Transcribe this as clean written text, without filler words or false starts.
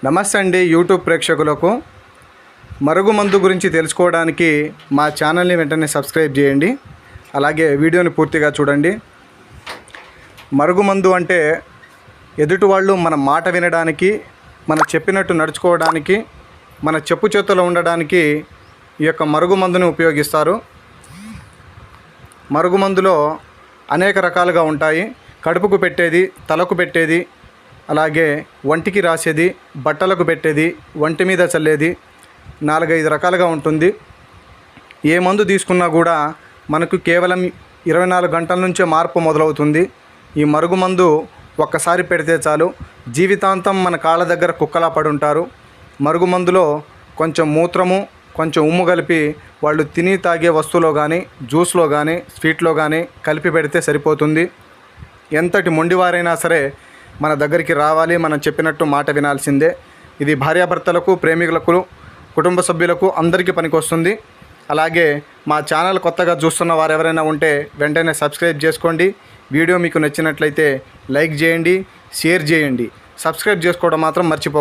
నమస్తే అండి యూట్యూబ్ ప్రేక్షకులకు. మరుగుమందు గురించి తెలుసుకోవడానికి మా ఛానల్ని వెంటనే సబ్స్క్రైబ్ చేయండి. అలాగే వీడియోని పూర్తిగా చూడండి. మరుగుమందు అంటే ఎదుటి వాళ్ళు మన మాట వినడానికి, మన చెప్పినట్టు నడుచుకోవడానికి, మన చెప్పు చేతుల్లో ఉండడానికి ఈ యొక్క మరుగుమందుని ఉపయోగిస్తారు. మరుగుమందులో అనేక రకాలుగా ఉంటాయి. కడుపుకు పెట్టేది, తలకు పెట్టేది, అలాగే ఒంటికి రాసేది, బట్టలకు పెట్టేది, ఒంటి మీద చల్లేది, 4-5 రకాలుగా ఉంటుంది. ఏ మందు తీసుకున్నా కూడా మనకు కేవలం 24 గంటల నుంచే మార్పు మొదలవుతుంది. ఈ మరుగుమందు ఒక్కసారి పెడితే చాలు, జీవితాంతం మన కాళ్ళ దగ్గర కుక్కలా పడుంటారు. మరుగుమందులో కొంచెం మూత్రము, కొంచెం ఉమ్ము కలిపి వాళ్ళు తిని తాగే వస్తువులో కానీ, జ్యూస్లో కానీ, స్వీట్లో కానీ కలిపి పెడితే సరిపోతుంది. ఎంతటి మొండివారైనా సరే మన దగ్గరికి రావాలి, మనం చెప్పినట్టు మాట వినాల్సిందే. ఇది భార్యాభర్తలకు, ప్రేమికులకు, కుటుంబ సభ్యులకు అందరికీ పనికొస్తుంది. అలాగే మా ఛానల్ కొత్తగా చూస్తున్న వారు ఎవరైనా ఉంటే వెంటనే సబ్స్క్రైబ్ చేసుకోండి. వీడియో మీకు నచ్చినట్లయితే లైక్ చేయండి, షేర్ చేయండి. సబ్స్క్రైబ్ చేసుకోవడం మాత్రం మర్చిపోకండి.